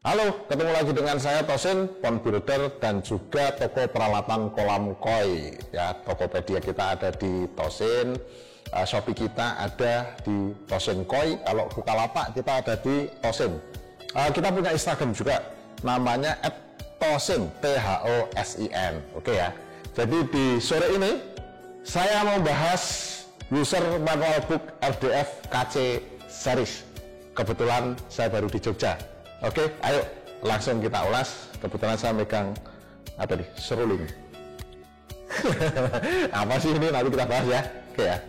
Halo, ketemu lagi dengan saya Tosin, Pond Builder dan juga toko peralatan kolam koi. Ya, Tokopedia kita ada di Tosin, Shopee kita ada di Tosin Koi. Kalau Bukalapak kita ada di Tosin. Kita punya Instagram juga, namanya @tosin, THOSIN. Oke ya. Jadi di sore ini saya mau bahas user manual book RDF KC series. Kebetulan saya baru di Jogja. Oke, ayo langsung kita ulas. Kebetulan saya megang apa nih, seruling. Apa sih ini, nanti kita bahas ya. Oke ya.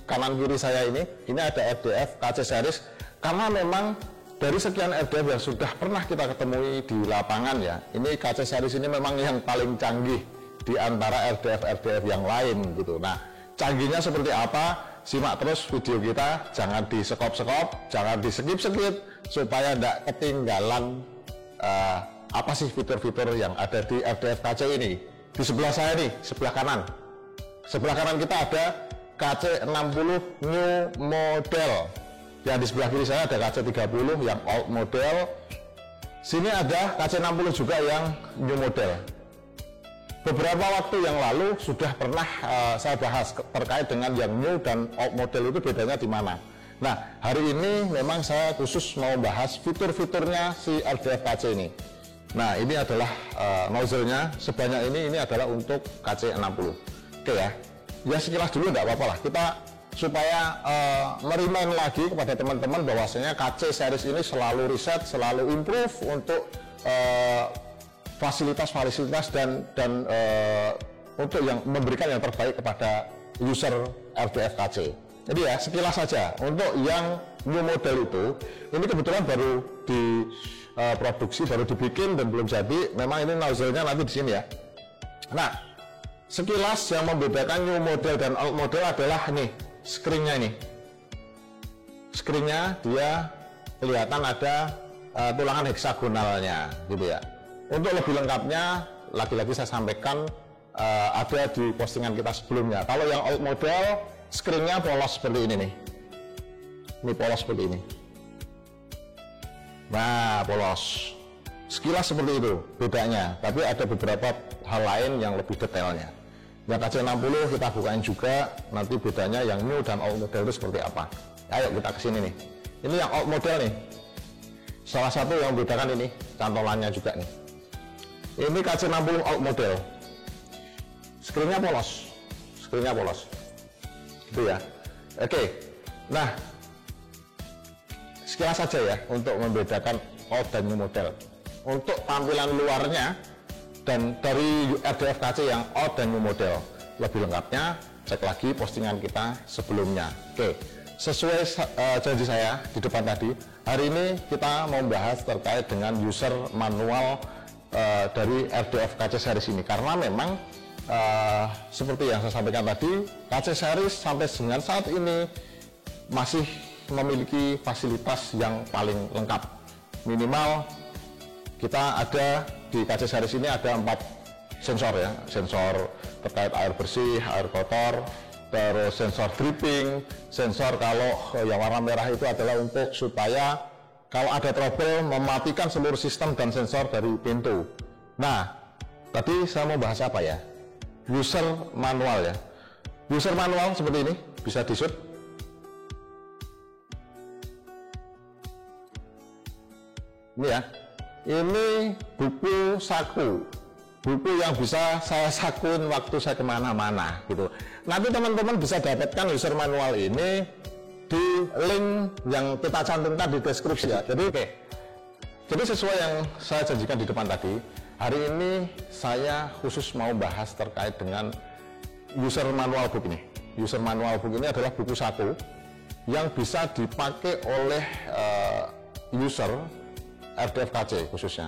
Kanan kiri saya ini ada RDF KC series, karena memang dari sekian RDF yang sudah pernah kita ketemui di lapangan ya, ini KC series ini memang yang paling canggih di antara RDF yang lain gitu. Nah, canggihnya seperti apa? Simak terus video kita, jangan di sekop-sekop, jangan di skip-skip, supaya tidak ketinggalan apa sih fitur-fitur yang ada di RDF KC ini. Di sebelah saya nih, sebelah kanan kita ada KC60 new model. Yang di sebelah kiri saya ada KC30 yang old model. Sini ada KC60 juga yang new model. Beberapa waktu yang lalu sudah pernah saya bahas terkait dengan yang new dan old model itu bedanya di mana. Nah, hari ini memang saya khusus mau bahas fitur-fiturnya si RDF KC ini. Nah, ini adalah nozzle-nya sebanyak ini adalah untuk KC60. Oke ya. Ya sekilas dulu enggak apa-apa lah, kita supaya merimain lagi kepada teman-teman bahwasanya KC series ini selalu riset, selalu improve untuk fasilitas-fasilitas dan untuk yang memberikan yang terbaik kepada user RDF KC. Jadi ya sekilas saja untuk yang new model itu, ini kebetulan baru diproduksi, baru dibikin dan belum jadi. Memang ini nozzle-nya nanti di sini ya. Nah, sekilas yang membedakan new model dan old model adalah nih screen-nya ini. Screen-nya dia kelihatan ada tulangan heksagonalnya gitu ya. Untuk lebih lengkapnya lagi-lagi saya sampaikan ada di postingan kita sebelumnya. Kalau yang old model screen-nya polos seperti ini nih. Ini polos seperti ini. Nah, polos. Sekilas seperti itu bedanya, tapi ada beberapa hal lain yang lebih detailnya. Yang KC60 kita bukain juga, nanti bedanya yang new dan old model itu seperti apa. Ayo kita kesini nih. Ini yang old model nih. Salah satu yang membedakan ini cantolannya juga nih. Ini KC60 old model. Screen-nya polos. Screen-nya polos. Gitu ya. Oke. Nah, sekilas saja ya untuk membedakan old dan new model. Untuk tampilan luarnya dan dari RDF KC yang old dan new model, lebih lengkapnya cek lagi postingan kita sebelumnya. Oke, sesuai janji saya di depan tadi, hari ini kita mau bahas terkait dengan user manual dari RDF KC series ini, karena memang seperti yang saya sampaikan tadi, KC series sampai dengan saat ini masih memiliki fasilitas yang paling lengkap. Minimal kita ada di KC series ini ada 4 sensor ya, sensor terkait air bersih, air kotor, terus sensor dripping, sensor kalau yang warna merah itu adalah untuk supaya kalau ada trouble mematikan seluruh sistem dan sensor dari pintu. Nah, tadi saya mau bahas apa ya? user manual ya. User manual seperti ini, bisa di shoot. Ini ya, ini buku saku, buku yang bisa saya sakuin waktu saya kemana-mana gitu. Nanti teman-teman bisa dapatkan user manual ini di link yang kita cantumkan di deskripsi ya. Jadi jadi sesuai yang saya janjikan di depan tadi, hari ini saya khusus mau bahas terkait dengan user manual book ini. User manual book ini adalah buku saku yang bisa dipakai oleh user RDF KC khususnya.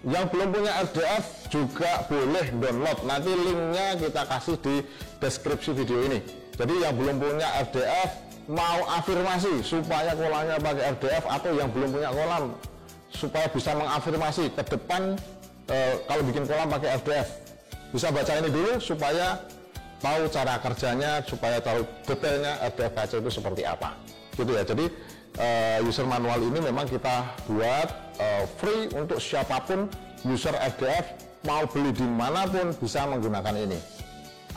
Yang belum punya RDF juga boleh download, nanti linknya kita kasih di deskripsi video ini. Jadi yang belum punya RDF mau afirmasi supaya kolamnya pakai RDF, atau yang belum punya kolam supaya bisa mengafirmasi ke depan kalau bikin kolam pakai RDF, bisa baca ini dulu supaya tahu cara kerjanya, supaya tahu detailnya RDF KC itu seperti apa gitu ya. Jadi user manual ini memang kita buat free untuk siapapun user RDF, mau beli dimanapun bisa menggunakan ini.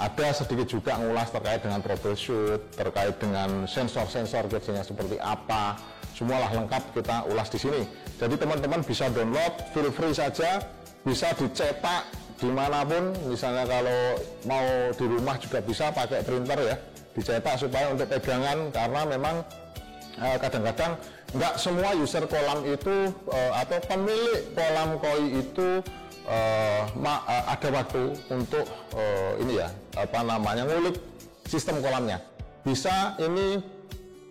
Ada sedikit juga ngulas terkait dengan troubleshoot, terkait dengan sensor-sensor kerjanya seperti apa, semualah lengkap kita ulas di sini. Jadi teman-teman bisa download, feel free saja, bisa dicetak dimanapun. Misalnya kalau mau di rumah juga bisa pakai printer ya, dicetak supaya untuk pegangan, karena memang kadang-kadang nggak semua user kolam itu atau pemilik kolam koi itu ada waktu untuk ini ya, apa namanya, ngulik sistem kolamnya. Bisa ini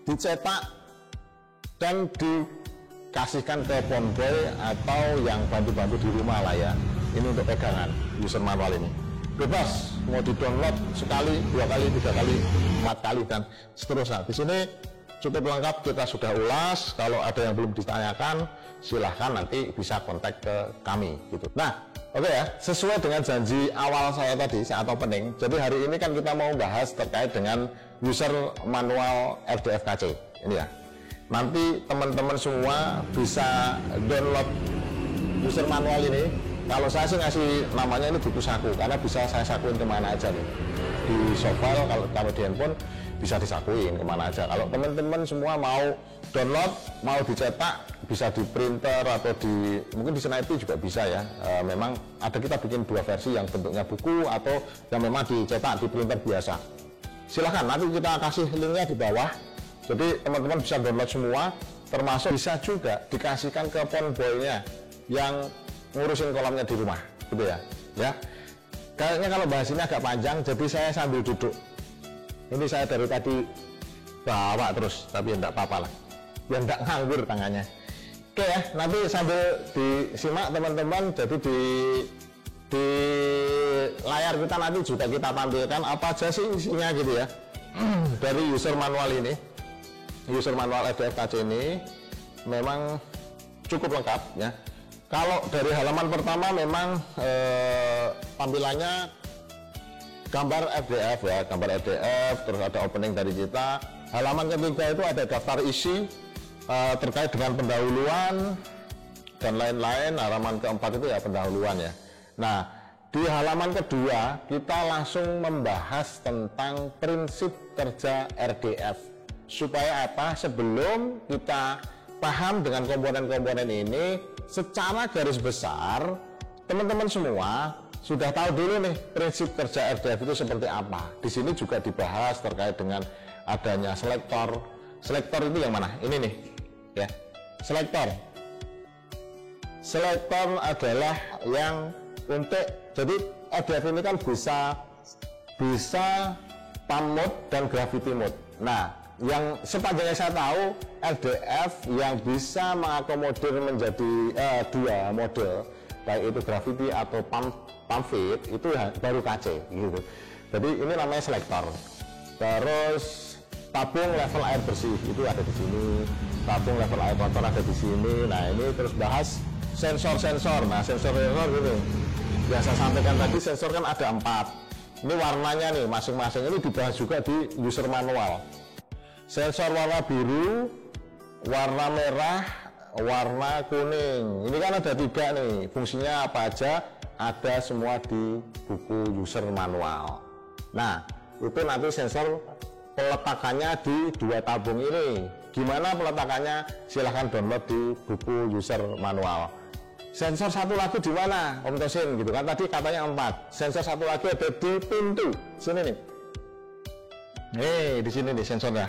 dicetak dan dikasihkan ke pondboy atau yang bantu-bantu di rumah lah ya. Ini untuk pegangan user manual ini. Bebas mau di-download sekali, 2 kali, 3 kali, 4 kali dan seterusnya. Di sini cukup lengkap kita sudah ulas. Kalau ada yang belum ditanyakan, silahkan nanti bisa kontak ke kami gitu. Nah, oke ya, sesuai dengan janji awal saya tadi saat opening. Jadi hari ini kan kita mau bahas terkait dengan user manual RDF KC ini ya. Nanti teman-teman semua bisa download user manual ini. Kalau saya sih ngasih namanya ini buku saku, karena bisa saya sakuin kemana aja nih. Di software, kalau di handphone bisa disakuin kemana aja. Kalau teman-teman semua mau download, mau dicetak, bisa di printer atau mungkin di Snappy juga bisa ya. Memang ada, kita bikin 2 versi, yang bentuknya buku atau yang memang dicetak di printer biasa. Silahkan, nanti kita kasih linknya di bawah. Jadi teman-teman bisa download semua, termasuk bisa juga dikasihkan ke pondboynya yang ngurusin kolamnya di rumah gitu ya. Ya, kayaknya kalau bahas ini agak panjang, jadi saya sambil duduk. Ini saya dari tadi bawa terus, tapi enggak apa-apa lah, biar enggak nganggur tangannya. Oke ya, nanti sambil disimak teman-teman. Jadi di layar kita nanti juga kita tampilkan apa aja sih isinya gitu ya. Dari user manual ini, user manual RDF KC ini memang cukup lengkap ya. Kalau dari halaman pertama memang tampilannya gambar RDF ya, gambar RDF, terus ada opening dari kita. Halaman ketiga itu ada daftar isi terkait dengan pendahuluan dan lain-lain. Halaman keempat itu ya pendahuluan ya. Nah, di halaman kedua kita langsung membahas tentang prinsip kerja RDF. Supaya apa? Sebelum kita paham dengan komponen-komponen ini, secara garis besar teman-teman semua sudah tahu dulu nih prinsip kerja RDF itu seperti apa. Di sini juga dibahas terkait dengan adanya selektor. Selektor itu yang mana? Ini nih ya, selektor. Selektor adalah yang untuk, jadi RDF ini kan bisa pump mode dan gravity mode. Nah, yang sepanjang yang saya tahu, RDF yang bisa mengakomodir menjadi 2 mode, baik itu gravity atau pump feed, itu baru KC gitu. Jadi ini namanya selektor. Terus tabung level air bersih itu ada di sini, tabung level air kotor ada di sini. Nah, ini terus bahas sensor-sensor. Nah, sensor-sensor gitu yang saya sampaikan tadi, sensor kan ada 4. Ini warnanya nih masing-masing, ini dibahas juga di user manual. Sensor warna biru, warna merah, warna kuning. Ini kan ada 3 nih, fungsinya apa aja. ada semua di buku user manual. Nah, itu nanti sensor peletakannya di 2 tabung ini. Gimana peletakannya? Silahkan download di buku user manual. Sensor satu lagi di mana, Om Tosin? Gitu kan tadi katanya 4. Sensor satu lagi ada di pintu sini nih. Di sini nih sensornya.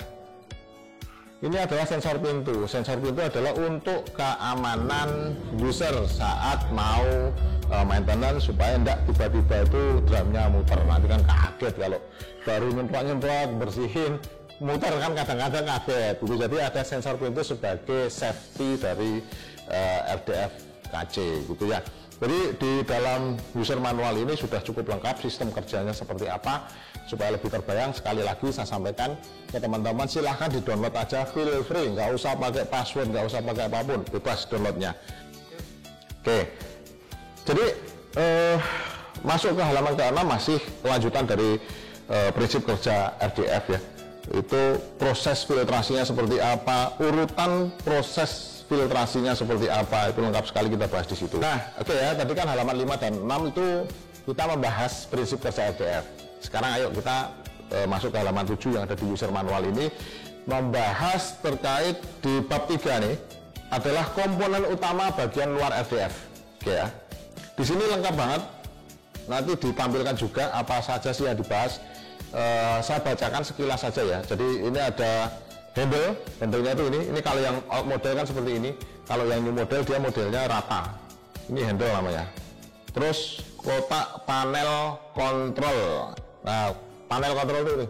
Ini adalah sensor pintu. Sensor pintu adalah untuk keamanan user saat mau maintenance, supaya tidak tiba-tiba itu drumnya muter. Nanti kan kaget kalau baru nyemprot bersihin muter, kan kadang-kadang kaget. Jadi ada sensor pintu sebagai safety dari RDF KC gitu ya. Jadi di dalam user manual ini sudah cukup lengkap sistem kerjanya seperti apa. Supaya lebih terbayang, sekali lagi saya sampaikan ke teman-teman, silahkan di download aja, feel free, nggak usah pakai password, nggak usah pakai apapun, bebas downloadnya. Oke, jadi masuk ke halaman ke-6 masih kelanjutan dari prinsip kerja RDF ya. Itu proses filtrasinya seperti apa, urutan proses filtrasinya seperti apa, itu lengkap sekali kita bahas di situ. Nah, oke ya, tadi kan halaman 5 dan 6 itu kita membahas prinsip kerja RDF. Sekarang ayo kita masuk ke halaman 7 yang ada di user manual ini, membahas terkait di bab 3 nih, adalah komponen utama bagian luar RDF. Oke ya. Di sini lengkap banget. Nanti ditampilkan juga apa saja sih yang dibahas. Saya bacakan sekilas saja ya. Jadi ini ada handle-nya itu ini kalau yang old model kan seperti ini. Kalau yang new model dia modelnya rata. Ini handle namanya. Terus kotak panel kontrol. Nah, panel kontrol itu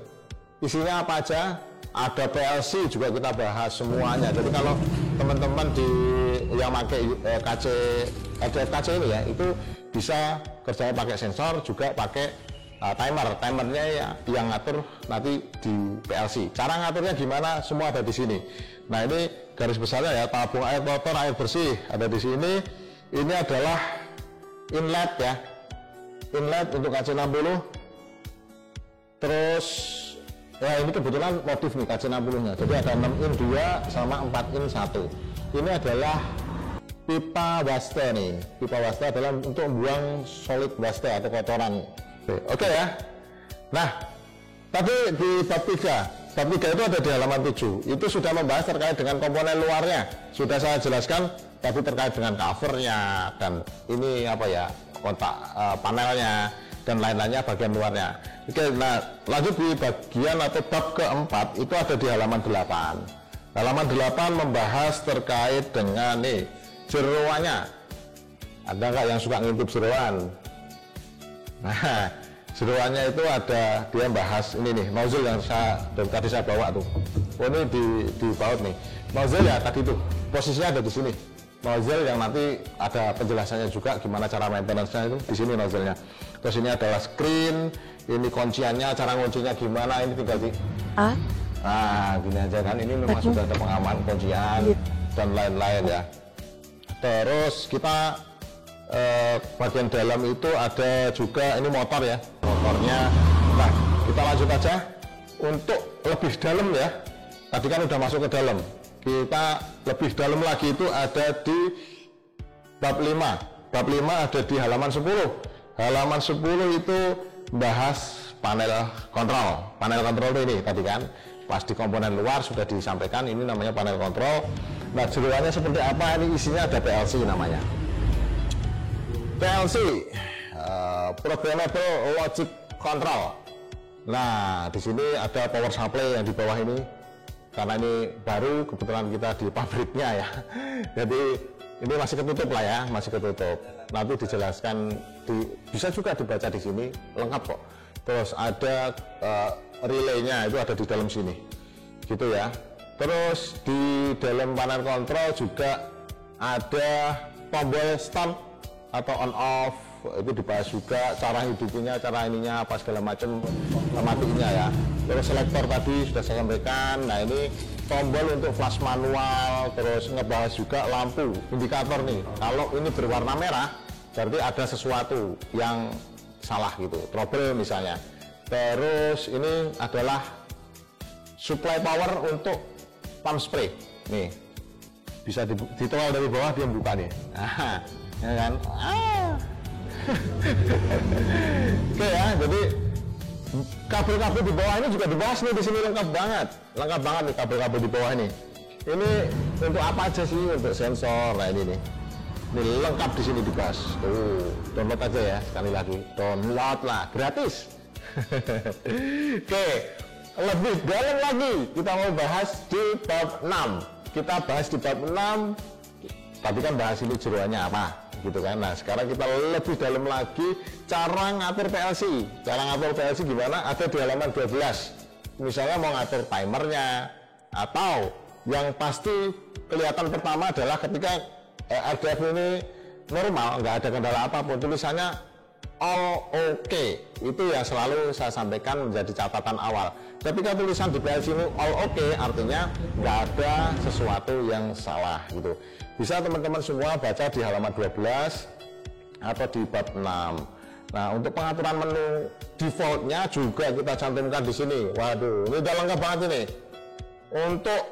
isinya apa aja? Ada PLC juga kita bahas semuanya. Jadi kalau teman-teman yang pakai RDF KC ini ya, itu bisa kerjanya pakai sensor, juga pakai timernya ya, yang ngatur nanti di PLC. Cara ngaturnya gimana? Semua ada di sini. Nah, ini garis besarnya ya, tabung air kotor, air bersih ada di sini. Ini adalah inlet ya, inlet untuk KC60. Terus ya ini kebetulan motif nih KC60 nya, jadi ada 6 in 2 sama 4 in 1. Ini adalah pipa waste nih. Pipa waste adalah untuk membuang solid waste atau kotoran. Oke ya. Nah, tadi di bab 3 itu ada di halaman 7. Itu sudah membahas terkait dengan komponen luarnya. Sudah saya jelaskan tadi terkait dengan covernya dan ini apa ya, kotak panelnya dan lain-lainnya bagian luarnya. Oke, nah lanjut di bagian atau bab keempat itu ada di halaman 8. Halaman 8 membahas terkait dengan nih jeroannya. Ada nggak yang suka ngintip jeroan? Nah, jeroannya itu ada, dia bahas ini nih, nozzle yang dari tadi saya bawa tuh. Oh, ini di baut nih. Nozzle ya tadi tuh, posisinya ada di sini. Nozzle yang nanti ada penjelasannya juga gimana cara maintenance-nya itu di sini nozzle-nya. Terus ini adalah screen, ini kunciannya, cara kuncinya gimana, ini tinggal di nah gini aja kan, ini memang sudah ada pengaman kuncian dan lain-lain ya. Terus kita bagian dalam itu ada juga ini motor ya, motornya. Nah, kita lanjut aja untuk lebih dalam ya. Tadi kan udah masuk ke dalam, kita lebih dalam lagi itu ada di bab 5. Bab 5 ada di halaman 10. Halaman 10 itu bahas panel kontrol. Panel kontrol itu ini tadi kan, pas di komponen luar sudah disampaikan, ini namanya panel kontrol. Nah, jeroannya seperti apa? Ini isinya ada PLC namanya. PLC, Programmable Logic Control. Nah, di sini ada power supply yang di bawah ini. Karena ini baru kebetulan kita di pabriknya ya. Jadi ini masih ketutup lah ya, masih ketutup. Nanti dijelaskan, bisa juga dibaca di sini, lengkap kok. Terus ada relaynya itu ada di dalam sini, gitu ya. Terus di dalam panel kontrol juga ada tombol start atau on off, itu dibahas juga, cara hidupnya, cara ininya apa segala macam, matinya ya. Terus selektor tadi sudah saya sampaikan. Nah, ini tombol untuk flash manual. Terus ngebahas juga lampu indikator nih, kalau ini berwarna merah berarti ada sesuatu yang salah gitu, trouble misalnya. Terus ini adalah supply power untuk pump spray nih, bisa ditolak dari bawah, dia buka nih. Nah, ya kan. Oke ya, jadi kabel-kabel di bawah ini juga dibahas nih di sini, lengkap banget nih kabel-kabel di bawah ini. Ini untuk apa aja sih? Untuk sensor. Nah ini nih, ini lengkap di sini dibahas. Tuh, download aja ya, sekali lagi download lah, gratis. Oke, lebih dalam lagi kita mau bahas di bab 6. Kita bahas di bab 6. Tadi kan bahas ini jeroannya apa, gitu kan. Nah sekarang kita lebih dalam lagi cara ngatur PLC. Cara ngatur PLC gimana? Ada di halaman 12. Misalnya mau ngatur timernya, atau yang pasti kelihatan pertama adalah ketika RDF ini normal, nggak ada kendala apapun, tulisannya all OK. Itu yang selalu saya sampaikan menjadi catatan awal. Ketika tulisan di PLC ini all OK, artinya nggak ada sesuatu yang salah gitu. Bisa teman-teman semua baca di halaman 12 atau di bab 6. Nah untuk pengaturan menu defaultnya juga kita cantumkan di sini. Waduh, ini udah lengkap banget ini. Untuk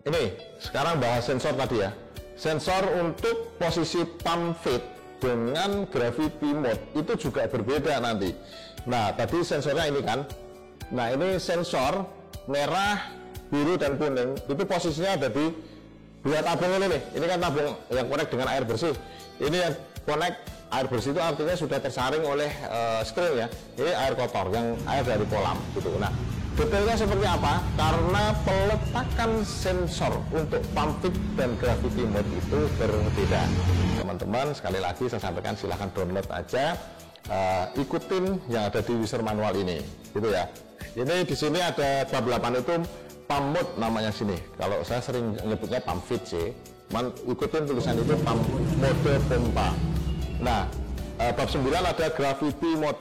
ini sekarang bahas sensor tadi ya. Sensor untuk posisi pump feed dengan gravity mode itu juga berbeda nanti. Nah tadi sensornya ini kan. Nah ini sensor merah, biru dan kuning itu posisinya ada di dua tabung ini nih. Ini kan tabung yang connect dengan air bersih. Ini yang connect air bersih itu artinya sudah tersaring oleh screen ya. Ini air kotor, yang air dari kolam gitu. Nah detailnya seperti apa? Karena peletakan sensor untuk pump feed dan gravity mode itu berbeda. Teman-teman sekali lagi saya sampaikan, silahkan download aja, ikutin yang ada di user manual ini, gitu ya. Ini di sini ada bab 8 itu pump mode namanya sini. Kalau saya sering nyebutnya pump feed sih, ikutin tulisan itu pump mode pompa. Nah bab 9 ada gravity mode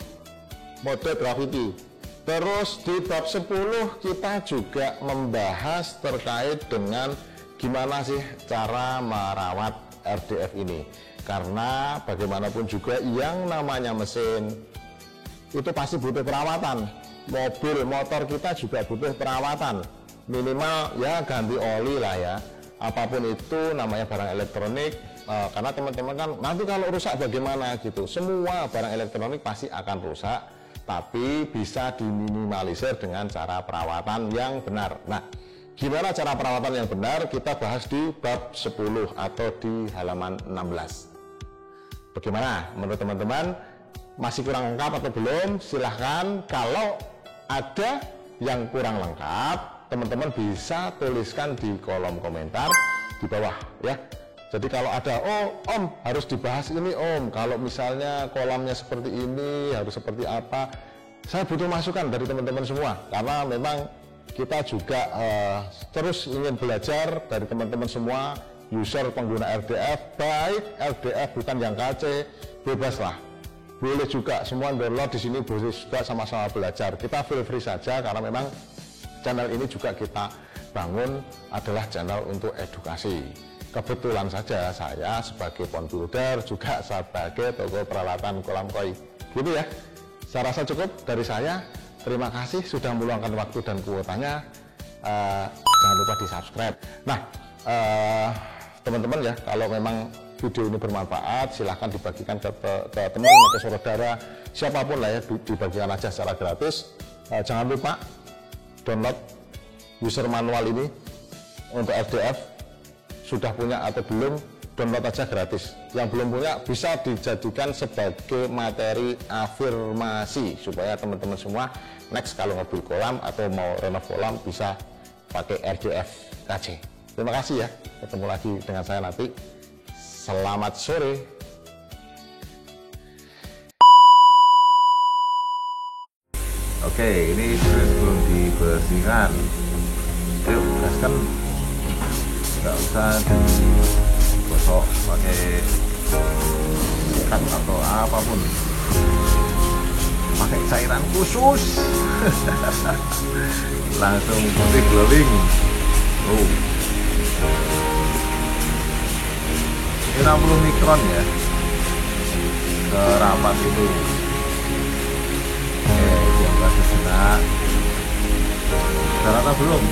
gravity. Terus di bab 10 kita juga membahas terkait dengan gimana sih cara merawat RDF ini. Karena bagaimanapun juga yang namanya mesin itu pasti butuh perawatan. Mobil, motor kita juga butuh perawatan. Minimal ya ganti oli lah ya. Apapun itu namanya barang elektronik. Karena teman-teman kan nanti kalau rusak bagaimana gitu. Semua barang elektronik pasti akan rusak. Tapi bisa diminimalisir dengan cara perawatan yang benar. Nah, gimana cara perawatan yang benar? Kita bahas di bab 10 atau di halaman 16. Bagaimana menurut teman-teman? Masih kurang lengkap atau belum? Silahkan, kalau ada yang kurang lengkap, teman-teman bisa tuliskan di kolom komentar di bawah ya. Jadi kalau ada, oh om harus dibahas ini om, kalau misalnya kolamnya seperti ini harus seperti apa, saya butuh masukan dari teman-teman semua, karena memang kita juga terus ingin belajar dari teman-teman semua, user pengguna RDF, baik RDF bukan yang KC, bebas lah, boleh juga semua download di sini, boleh juga sama-sama belajar. Kita feel free saja, karena memang channel ini juga kita bangun adalah channel untuk edukasi. Kebetulan saja saya sebagai pond builder juga sebagai toko peralatan kolam koi, gitu ya. Saya rasa cukup dari saya. Terima kasih sudah meluangkan waktu dan kuotanya. Jangan lupa di subscribe. Nah teman-teman ya, kalau memang video ini bermanfaat silahkan dibagikan ke teman, ke saudara, siapapun lah ya, dibagikan aja secara gratis. Jangan lupa download user manual ini untuk RDF. Sudah punya atau belum, download aja gratis. Yang belum punya bisa dijadikan sebagai materi afirmasi supaya teman-teman semua next kalau ngebuild kolam atau mau renov kolam bisa pakai RDF KC. Terima kasih ya, ketemu lagi dengan saya nanti. Selamat sore. Oke, ini sebelum dibersihkan, yuk gaskan. Nggak usah digosok pakai ikat atau apapun, pakai cairan khusus. Langsung putih glowing. Ini 60 mikron ya, serapat itu. Oke, diangkat sejenak. Udah rata belum?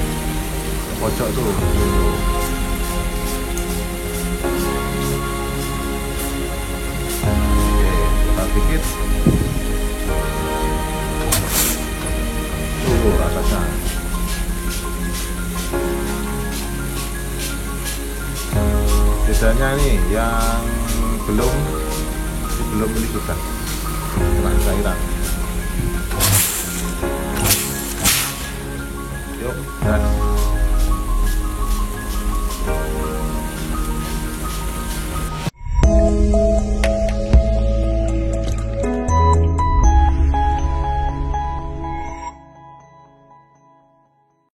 Pojok tuh. dikit. Rasanya bedanya nih yang belum ini sudah kena cairan. Yuk, gas.